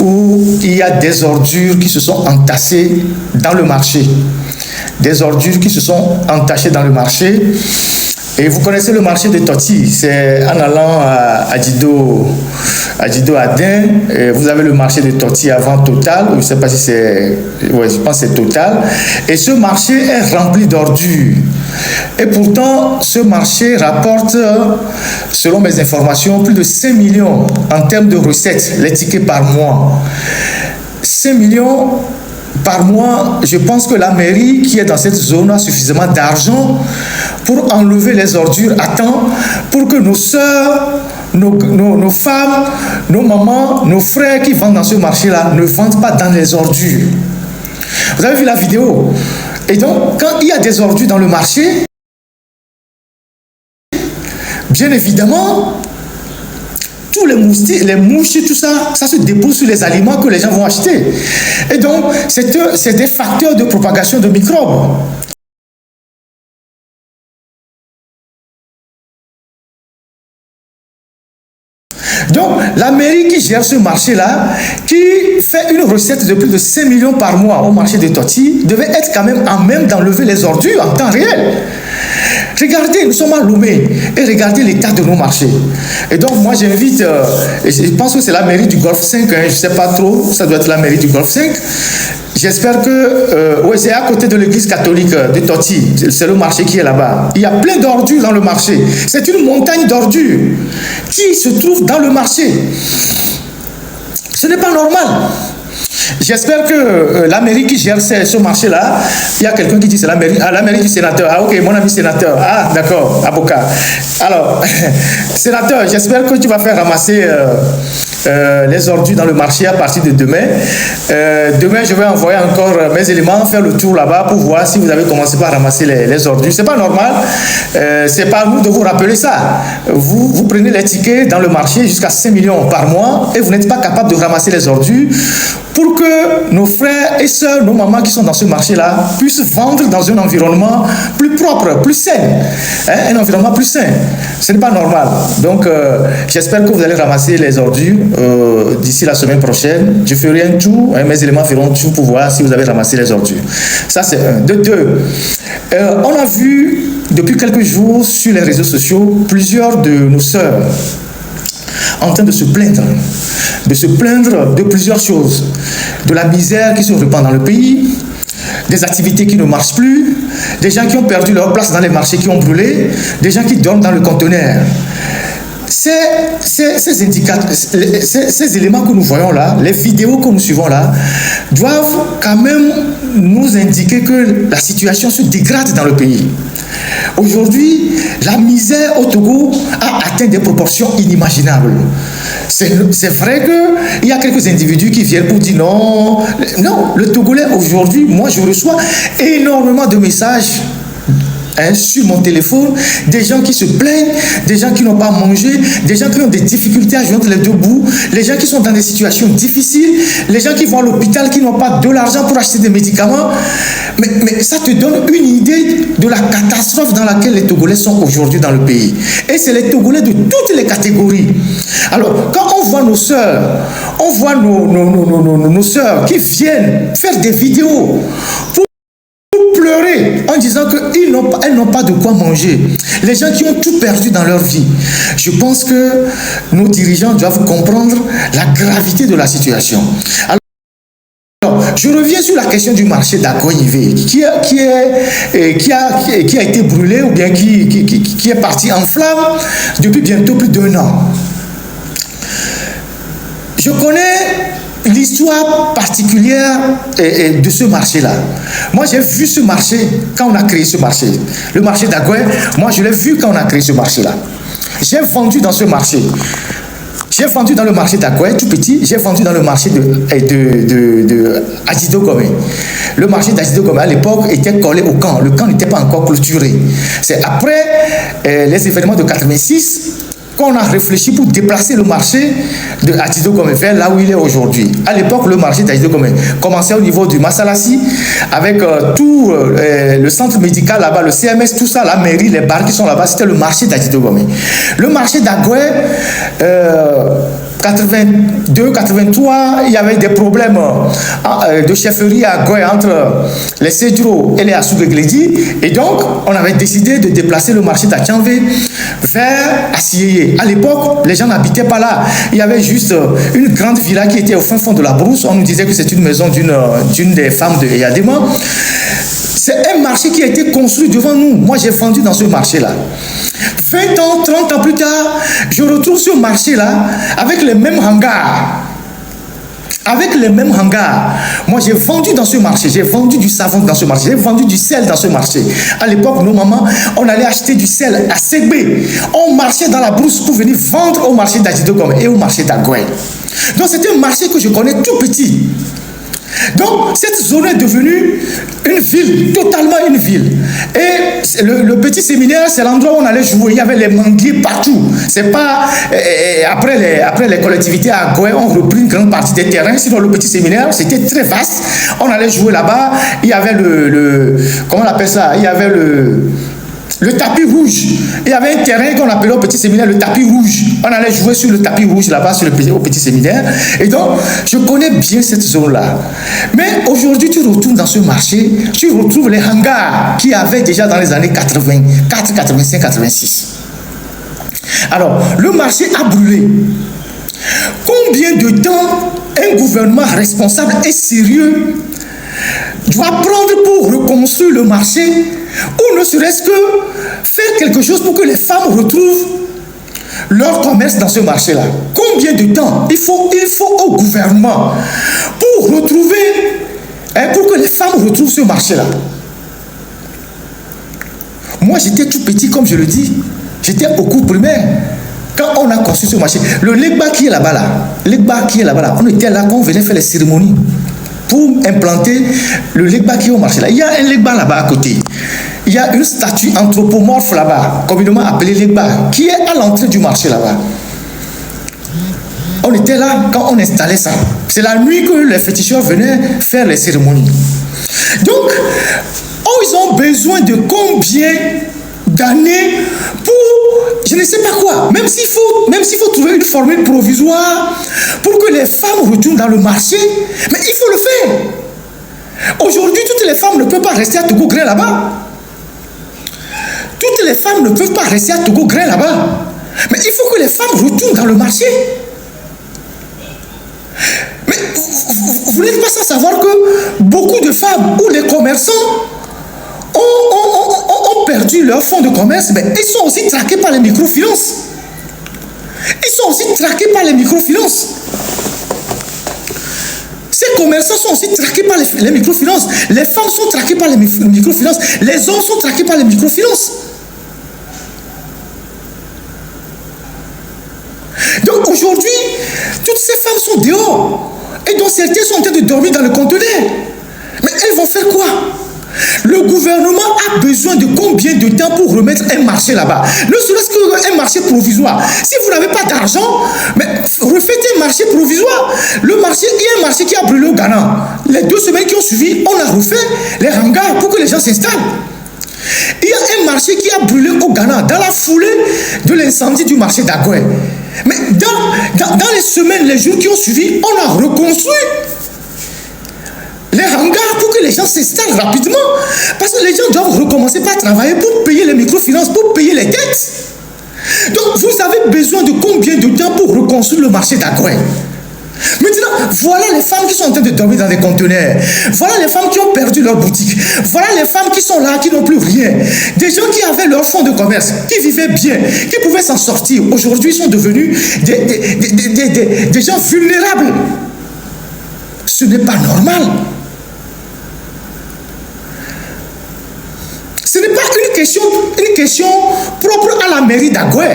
où il y a des ordures qui se sont entassées dans le marché. Des ordures qui se sont entachées dans le marché. Et vous connaissez le marché de Toti, c'est en allant à Adido Adin, vous avez le marché de Toti avant Total, je ne sais pas si c'est, ouais, je pense que c'est Total, et ce marché est rempli d'ordures. Et pourtant, ce marché rapporte, selon mes informations, plus de 5 millions en termes de recettes, les tickets par mois. 5 millions par mois, je pense que la mairie qui est dans cette zone a suffisamment d'argent pour enlever les ordures à temps, pour que nos soeurs, nos femmes, nos mamans, nos frères qui vendent dans ce marché-là ne vendent pas dans les ordures. Vous avez vu la vidéo? Et donc, quand il y a des ordures dans le marché, bien évidemment, tous les moustiques, les mouches, tout ça, ça se dépose sur les aliments que les gens vont acheter. Et donc, c'est des facteurs de propagation de microbes. Donc, la mairie qui gère ce marché-là, qui fait une recette de plus de 5 millions par mois au marché de Toti, devait être quand même à même d'enlever les ordures en temps réel. Regardez, nous sommes à Lomé et regardez l'état de nos marchés. Et donc, moi, j'invite, je pense que c'est la mairie du Golfe 5, hein, je ne sais pas trop, ça doit être la mairie du Golfe 5. J'espère que, oui, c'est à côté de l'église catholique de Toti, c'est le marché qui est là-bas. Il y a plein d'ordures dans le marché. C'est une montagne d'ordures qui se trouve dans le marché. Ce n'est pas normal. J'espère que la mairie qui gère ce marché-là, il y a quelqu'un qui dit c'est la mairie du sénateur. Ah ok, mon ami sénateur. Ah d'accord, avocat. Alors, sénateur, j'espère que tu vas faire ramasser les ordures dans le marché à partir de demain. Demain, je vais envoyer encore mes éléments, faire le tour là-bas pour voir si vous avez commencé par ramasser les ordures. C'est pas normal. C'est pas à nous de vous rappeler ça. Vous prenez les tickets dans le marché jusqu'à 5 millions par mois et vous n'êtes pas capable de ramasser les ordures pour que nos frères et sœurs, nos mamans qui sont dans ce marché-là puissent vendre dans un environnement plus propre, plus sain. Hein, un environnement plus sain. Ce n'est pas normal. Donc, j'espère que vous allez ramasser les ordures d'ici la semaine prochaine. Je ferai un tour, hein, mes éléments feront tout pour voir si vous avez ramassé les ordures. Ça, c'est un. De deux, on a vu depuis quelques jours sur les réseaux sociaux plusieurs de nos sœurs en train de se plaindre de plusieurs choses, de la misère qui se répand dans le pays, des activités qui ne marchent plus, des gens qui ont perdu leur place dans les marchés qui ont brûlé, des gens qui dorment dans le conteneur. Ces indicateurs, ces éléments que nous voyons là, les vidéos que nous suivons là, doivent quand même nous indiquer que la situation se dégrade dans le pays. Aujourd'hui, la misère au Togo a atteint des proportions inimaginables. C'est vrai qu'il y a quelques individus qui viennent pour dire non. Non, le Togolais aujourd'hui, moi je reçois énormément de messages sur mon téléphone, des gens qui se plaignent, des gens qui n'ont pas mangé, des gens qui ont des difficultés à joindre les deux bouts, les gens qui sont dans des situations difficiles, les gens qui vont à l'hôpital, qui n'ont pas de l'argent pour acheter des médicaments. Mais ça te donne une idée de la catastrophe dans laquelle les Togolais sont aujourd'hui dans le pays. Et c'est les Togolais de toutes les catégories. Alors, quand on voit nos sœurs, on voit nos sœurs qui viennent faire des vidéos pour pleurer en disant qu'elles n'ont pas de quoi manger. Les gens qui ont tout perdu dans leur vie. Je pense que nos dirigeants doivent comprendre la gravité de la situation. Alors, je reviens sur la question du marché d'Agoyivé qui a été brûlé ou bien qui est parti en flammes depuis bientôt plus d'1 an. Je connais l'histoire particulière de ce marché-là. Moi, j'ai vu ce marché quand on a créé ce marché. Le marché d'Agoué, moi, je l'ai vu quand on a créé ce marché-là. J'ai vendu dans ce marché. J'ai vendu dans le marché d'Agoué, tout petit. J'ai vendu dans le marché de Adido Gomé. Le marché d'Adido Gomé, à l'époque, était collé au camp. Le camp n'était pas encore clôturé. C'est après les événements de 86 qu'on a réfléchi pour déplacer le marché de Adido Gomé vers là où il est aujourd'hui. À l'époque, le marché d'Adido Gomé commençait au niveau du Massalassi, avec tout le centre médical là-bas, le CMS, tout ça, la mairie, les bars qui sont là-bas, c'était le marché d'Adido Gomé. Le marché d'Agoué, 82, 83, il y avait des problèmes de chefferie à Goy entre les Cédro et les Assouguegledi. Et donc, on avait décidé de déplacer le marché d'Achanvé vers Assiyeye. À l'époque, les gens n'habitaient pas là. Il y avait juste une grande villa qui était au fin fond de la brousse. On nous disait que c'est une maison d'une des femmes de Yadema. C'est un marché qui a été construit devant nous. Moi, j'ai vendu dans ce marché-là. 20 ans, 30 ans plus tard, je retrouve ce marché-là avec les mêmes hangars. Avec les mêmes hangars. Moi, j'ai vendu dans ce marché. J'ai vendu du savon dans ce marché. J'ai vendu du sel dans ce marché. À l'époque, nos mamans, on allait acheter du sel à Ségbé. On marchait dans la brousse pour venir vendre au marché d'Adidogom et au marché d'Agoué. Donc, c'était un marché que je connais tout petit. Donc, cette zone est devenue une ville, totalement une ville. Et le petit séminaire, c'est l'endroit où on allait jouer. Il y avait les manguiers partout. C'est pas... après les collectivités à Goué ont repris une grande partie des terrains. Sinon, le petit séminaire, c'était très vaste. On allait jouer là-bas. Il y avait comment on appelle ça? Il y avait le tapis rouge. Il y avait un terrain qu'on appelait au petit séminaire le tapis rouge. On allait jouer sur le tapis rouge là-bas au petit séminaire. Et donc, je connais bien cette zone-là. Mais aujourd'hui, tu retournes dans ce marché, tu retrouves les hangars qu'il y avait déjà dans les années 84, 85, 86. Alors, le marché a brûlé. Combien de temps un gouvernement responsable et sérieux doit prendre pour reconstruire le marché, ou ne serait-ce que faire quelque chose pour que les femmes retrouvent leur commerce dans ce marché-là? Combien de temps il faut au gouvernement pour retrouver, pour que les femmes retrouvent ce marché-là? Moi, j'étais tout petit, comme je le dis. J'étais au cours primaire. Quand on a construit ce marché, le Legba qui est là-bas, on était là quand on venait faire les cérémonies pour implanter le Legba qui est au marché là. Il y a un Legba là-bas à côté. Il y a une statue anthropomorphe là-bas, communément appelée Legba, qui est à l'entrée du marché là-bas. On était là quand on installait ça. C'est la nuit que les féticheurs venaient faire les cérémonies. Donc, ils ont besoin de combien d'années pour, je ne sais pas quoi, même s'il faut trouver une formule provisoire pour que les femmes retournent dans le marché, mais il faut le faire. Aujourd'hui, toutes les femmes ne peuvent pas rester à Togo-Grain là-bas. Toutes les femmes ne peuvent pas rester à Togo-Grain là-bas. Mais il faut que les femmes retournent dans le marché. Mais vous n'êtes pas sans savoir que beaucoup de femmes ou les commerçants ont perdu leur fonds de commerce, mais ils sont aussi traqués par les microfinances. Ces commerçants sont aussi traqués par les microfinances. Les femmes sont traquées par les microfinances. Les hommes sont traqués par les microfinances. Donc aujourd'hui, toutes ces femmes sont dehors. Et donc certaines sont en train de dormir dans le conteneur. Mais elles vont faire quoi? Le gouvernement a besoin de combien de temps pour remettre un marché là-bas? Ne serait-ce qu'un marché provisoire. Si vous n'avez pas d'argent, mais refaites un marché provisoire. Il y a un marché qui a brûlé au Ghana. Les 2 semaines qui ont suivi, on a refait les hangars pour que les gens s'installent. Il y a un marché qui a brûlé au Ghana dans la foulée de l'incendie du marché d'Agoué. Mais dans les semaines, les jours qui ont suivi, on a reconstruit les hangars pour que les gens s'installent rapidement. Parce que les gens doivent recommencer par travailler pour payer les microfinances, pour payer les dettes. Donc, vous avez besoin de combien de temps pour reconstruire le marché d'Agoué? Maintenant, voilà les femmes qui sont en train de dormir dans des conteneurs. Voilà les femmes qui ont perdu leur boutique. Voilà les femmes qui sont là, qui n'ont plus rien. Des gens qui avaient leur fonds de commerce, qui vivaient bien, qui pouvaient s'en sortir. Aujourd'hui, ils sont devenus des gens vulnérables. Ce n'est pas normal. Ce n'est pas une question propre à la mairie d'Agoué.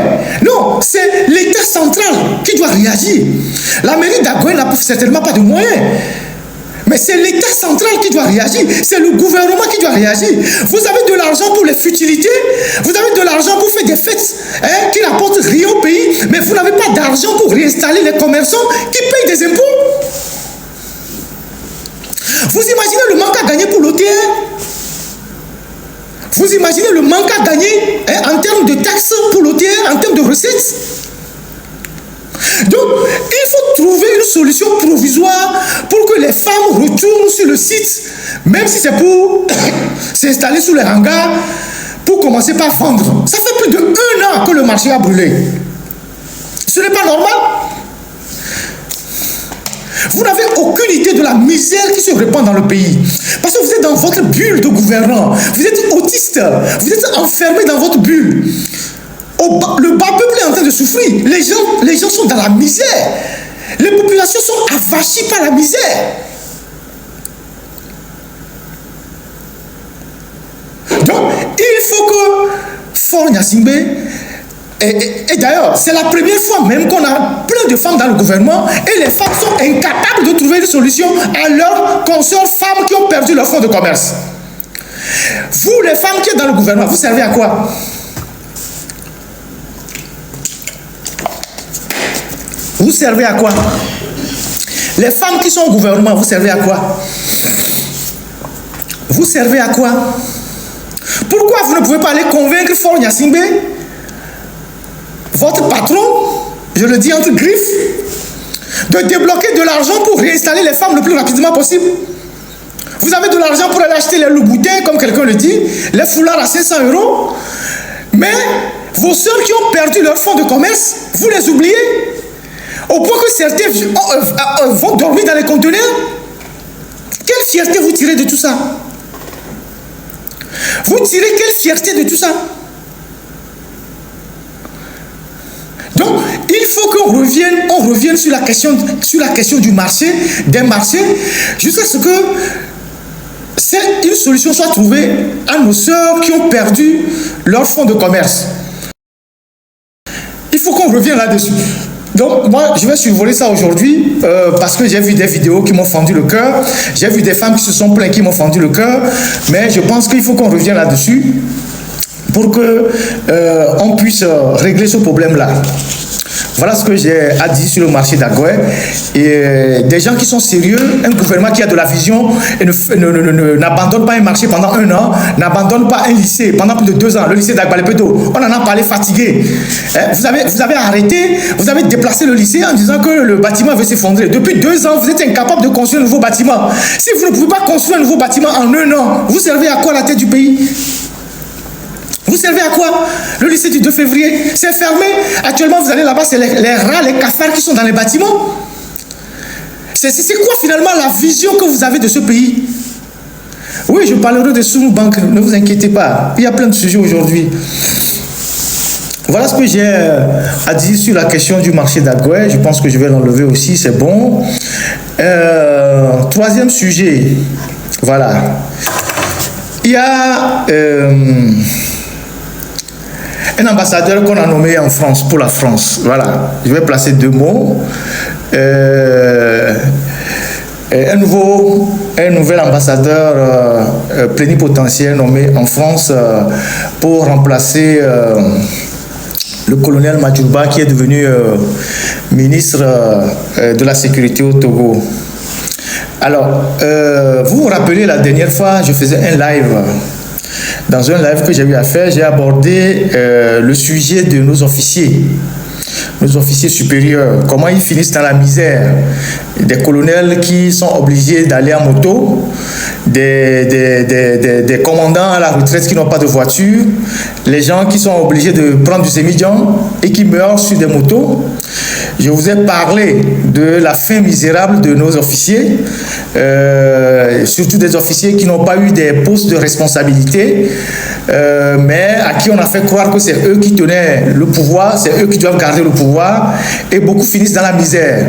Non, c'est l'État central qui doit réagir. La mairie d'Agoué n'a certainement pas de moyens. Mais c'est l'État central qui doit réagir. C'est le gouvernement qui doit réagir. Vous avez de l'argent pour les futilités. Vous avez de l'argent pour faire des fêtes qui n'apportent rien au pays. Mais vous n'avez pas d'argent pour réinstaller les commerçants qui payent des impôts. Vous imaginez le manque à gagner pour l'OTR? Vous imaginez le manque à gagner en termes de taxes pour l'OTR, en termes de recettes? Donc, trouver une solution provisoire pour que les femmes retournent sur le site, même si c'est pour s'installer sous les hangars, pour commencer par vendre. Ça fait plus de 1 an que le marché a brûlé. Ce n'est pas normal. Vous n'avez aucune idée de la misère qui se répand dans le pays. Parce que vous êtes dans votre bulle de gouvernant. Vous êtes autiste. Vous êtes enfermé dans votre bulle. Le bas peuple est en train de souffrir. Les gens sont dans la misère. Les populations sont avachies par la misère. Donc, il faut que Faure Gnassingbé, et d'ailleurs, c'est la première fois même qu'on a plein de femmes dans le gouvernement et les femmes sont incapables de trouver une solution à leurs consoeurs femmes qui ont perdu leur fonds de commerce. Vous, les femmes qui êtes dans le gouvernement, vous servez à quoi? Vous servez à quoi? Les femmes qui sont au gouvernement, vous servez à quoi? Vous servez à quoi? Pourquoi vous ne pouvez pas aller convaincre Faure Gnassingbé, votre patron, je le dis entre griffes, de débloquer de l'argent pour réinstaller les femmes le plus rapidement possible? Vous avez de l'argent pour aller acheter les loups-boutins, comme quelqu'un le dit, les foulards à 500 €, mais vos soeurs qui ont perdu leur fonds de commerce, vous les oubliez, au point que certains vont dormir dans les conteneurs. Quelle fierté vous tirez de tout ça? Vous tirez quelle fierté de tout ça? Donc, il faut qu'on revienne sur la question du marché, des marchés, jusqu'à ce que une solution soit trouvée à nos sœurs qui ont perdu leur fonds de commerce. Il faut qu'on revienne là-dessus. Donc, moi, je vais survoler ça aujourd'hui parce que j'ai vu des vidéos qui m'ont fendu le cœur. J'ai vu des femmes qui se sont plaintes, qui m'ont fendu le cœur. Mais je pense qu'il faut qu'on revienne là-dessus pour qu'on puisse régler ce problème-là. Voilà ce que j'ai à dire sur le marché d'Agoé. Et des gens qui sont sérieux, un gouvernement qui a de la vision et n'abandonne pas un marché pendant 1 an, n'abandonne pas un lycée pendant plus de 2 ans, le lycée d'Agbalé-Peto. On en a parlé fatigué. Vous avez arrêté, vous avez déplacé le lycée en disant que le bâtiment veut s'effondrer. Depuis 2 ans, vous êtes incapable de construire un nouveau bâtiment. Si vous ne pouvez pas construire un nouveau bâtiment en 1 an, vous servez à quoi la tête du pays? Vous servez à quoi? Le lycée du 2 février, c'est fermé. Actuellement, vous allez là-bas, c'est les rats, les cafards qui sont dans les bâtiments. C'est quoi finalement la vision que vous avez de ce pays? Oui, je parlerai de Sunu Bank, ne vous inquiétez pas. Il y a plein de sujets aujourd'hui. Voilà ce que j'ai à dire sur la question du marché d'Agoé. Je pense que je vais l'enlever aussi, c'est bon. 3e sujet. Voilà. Il y a un ambassadeur qu'on a nommé en France, pour la France. Voilà, je vais placer 2 mots. Un nouvel ambassadeur plénipotentiaire nommé en France pour remplacer le colonel Madjouba qui est devenu ministre de la Sécurité au Togo. Alors, vous vous rappelez, la dernière fois, je faisais un live. Dans un live que j'ai eu à faire, j'ai abordé le sujet de nos officiers supérieurs, comment ils finissent dans la misère, des colonels qui sont obligés d'aller en moto, des commandants à la retraite qui n'ont pas de voiture, les gens qui sont obligés de prendre du sémidjan et qui meurent sur des motos. Je vous ai parlé de la fin misérable de nos officiers, surtout des officiers qui n'ont pas eu des postes de responsabilité, mais à qui on a fait croire que c'est eux qui tenaient le pouvoir, c'est eux qui doivent garder le pouvoir, et beaucoup finissent dans la misère.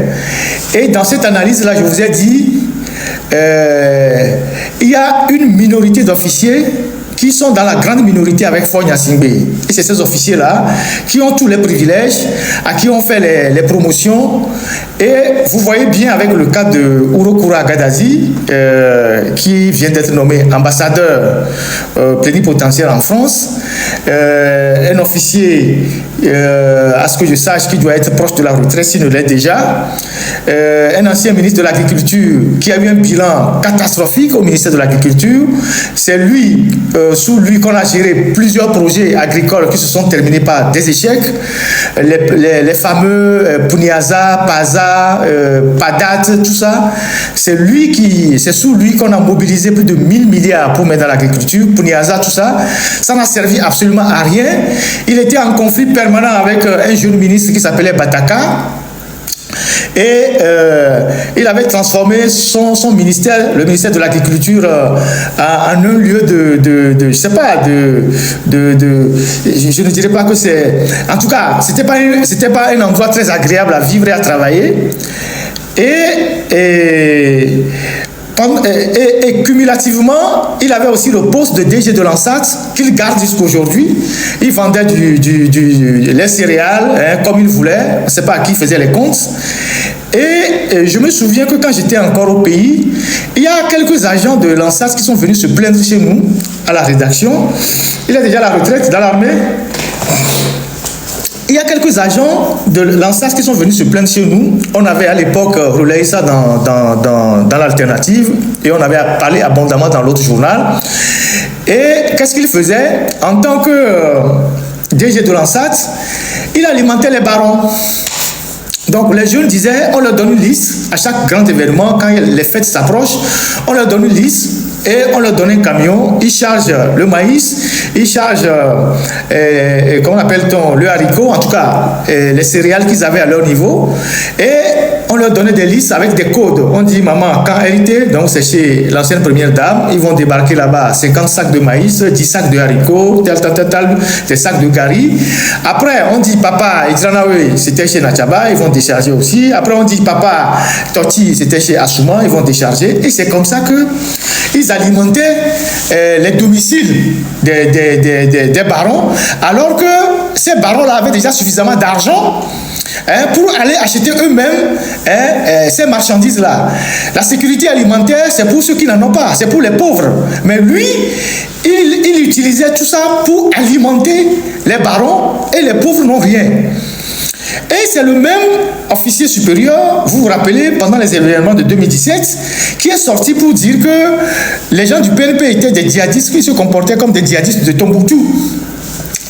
Et dans cette analyse-là, je vous ai dit, il y a une minorité d'officiers qui sont dans la grande minorité avec Faure Gnassingbé. Et c'est ces officiers-là qui ont tous les privilèges, à qui on fait les promotions. Et vous voyez bien avec le cas de Urokura Gadazi, qui vient d'être nommé ambassadeur plénipotentiaire en France, un officier, à ce que je sache, qui doit être proche de la retraite, s'il ne l'est déjà, un ancien ministre de l'Agriculture qui a eu un bilan catastrophique au ministère de l'Agriculture. C'est lui sous lui qu'on a géré plusieurs projets agricoles qui se sont terminés par des échecs. Les fameux Puniaza, Paza, Padat, tout ça. C'est sous lui qu'on a mobilisé plus de 1000 milliards pour mettre dans l'agriculture. Puniaza, tout ça. Ça n'a servi absolument à rien. Il était en conflit permanent avec un jeune ministre qui s'appelait Bataka. Et il avait transformé son ministère, le ministère de l'Agriculture, en un lieu je ne sais pas, je ne dirais pas que c'est... En tout cas, c'était pas un endroit très agréable à vivre et à travailler. Et cumulativement, il avait aussi le poste de DG de l'ANSAT qu'il garde jusqu'aujourd'hui. Il vendait les céréales comme il voulait. On ne sait pas à qui faisait les comptes. Et je me souviens que quand j'étais encore au pays, il y a quelques agents de l'ANSAT qui sont venus se plaindre chez nous, à la rédaction. Il a déjà la retraite dans l'armée. Il y a quelques agents de l'ANSAT qui sont venus se plaindre chez nous. On avait à l'époque relayé ça dans l'alternative et on avait parlé abondamment dans l'autre journal. Et qu'est-ce qu'il faisait? En tant que DG de l'ANSAT, il alimentait les barons. Donc les jeunes disaient, on leur donne une liste à chaque grand événement, quand les fêtes s'approchent, on leur donne une liste et on leur donne un camion, ils chargent le maïs, ils chargent, comment appelle-t-on, le haricot, en tout cas, les céréales qu'ils avaient à leur niveau, et on leur donnait des listes avec des codes. On dit, maman, quand hérité, donc c'est chez l'ancienne première dame, ils vont débarquer là-bas 50 sacs de maïs, 10 sacs de haricots, des sacs de gari. Après, on dit, papa, Idranawe, c'était chez Nachaba, ils vont décharger aussi. Après, on dit, papa, Toti, c'était chez Assouma, ils vont décharger. Et c'est comme ça que ils alimentaient les domiciles des barons, alors que ces barons-là avaient déjà suffisamment d'argent pour aller acheter eux-mêmes ces marchandises-là. La sécurité alimentaire, c'est pour ceux qui n'en ont pas, c'est pour les pauvres. Mais lui, il utilisait tout ça pour alimenter les barons et les pauvres n'ont rien. Et c'est le même officier supérieur, vous vous rappelez, pendant les événements de 2017, qui est sorti pour dire que les gens du PNP étaient des djihadistes qui se comportaient comme des djihadistes de Tombouctou,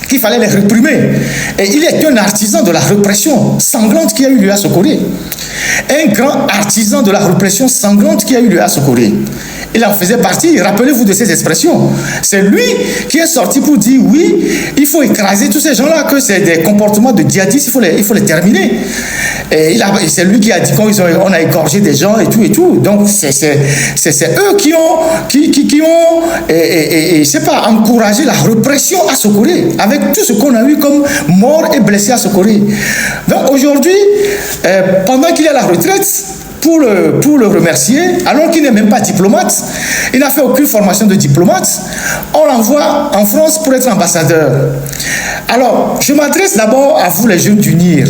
qu'il fallait les réprimer. Et il est un artisan de la répression sanglante qui a eu lieu à Sokoré. Un grand artisan de la répression sanglante qui a eu lieu à Sokoré. Il en faisait partie, rappelez-vous de ces expressions. C'est lui qui est sorti pour dire oui, il faut écraser tous ces gens-là, que c'est des comportements de djihadistes, il faut les terminer. Et c'est lui qui a dit qu'on a égorgé des gens et tout et tout. Donc c'est eux qui ont je sais pas, encouragé la répression à Sokoré, avec tout ce qu'on a eu comme morts et blessés à Sokoré. Donc aujourd'hui, pendant qu'il est à la retraite, pour le remercier, alors qu'il n'est même pas diplomate, il n'a fait aucune formation de diplomate, on l'envoie en France pour être ambassadeur. Alors, je m'adresse d'abord à vous les jeunes d'UNIR,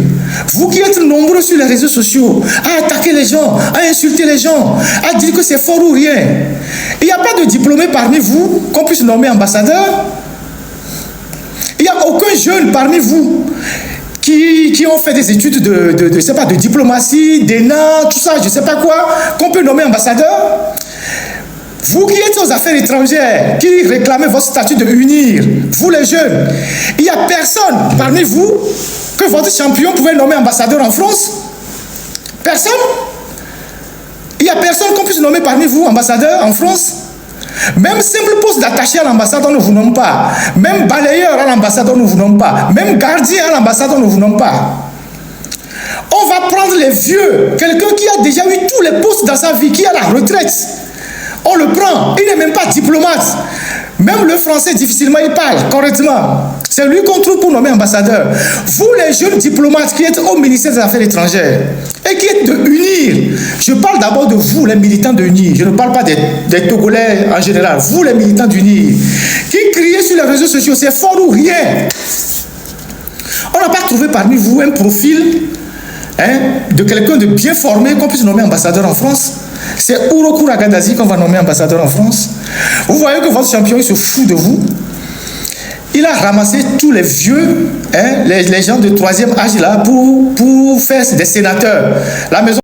vous qui êtes nombreux sur les réseaux sociaux, à attaquer les gens, à insulter les gens, à dire que c'est fort ou rien. Il n'y a pas de diplômé parmi vous qu'on puisse nommer ambassadeur. Il n'y a aucun jeune parmi vous qui ont fait des études je sais pas, de diplomatie, d'ENA, tout ça, je ne sais pas quoi, qu'on peut nommer ambassadeur. Vous qui êtes aux affaires étrangères, qui réclamez votre statut de UNIR, vous les jeunes, il n'y a personne parmi vous que votre champion pouvait nommer ambassadeur en France. Personne. Il n'y a personne qu'on puisse nommer parmi vous ambassadeur en France. Même simple poste d'attaché à l'ambassade, on ne vous nomme pas. Même balayeur à l'ambassade, on ne vous nomme pas. Même gardien à l'ambassade, on ne vous nomme pas. On va prendre les vieux, quelqu'un qui a déjà eu tous les postes dans sa vie, qui a la retraite. On le prend, il n'est même pas diplomate. Même le français, difficilement, il parle correctement. C'est lui qu'on trouve pour nommer ambassadeur. Vous, les jeunes diplomates qui êtes au ministère des Affaires étrangères et qui êtes de UNIR, je parle d'abord de vous, les militants de UNIR. Je ne parle pas des Togolais en général. Vous, les militants d'UNIR, qui criez sur les réseaux sociaux, c'est fort ou rien. On n'a pas trouvé parmi vous un profil de quelqu'un de bien formé qu'on puisse nommer ambassadeur en France. C'est Ourokou Ragadazi qu'on va nommer ambassadeur en France. Vous voyez que votre champion, il se fout de vous. Il a ramassé tous les vieux, les gens de troisième âge là, pour faire des sénateurs. La maison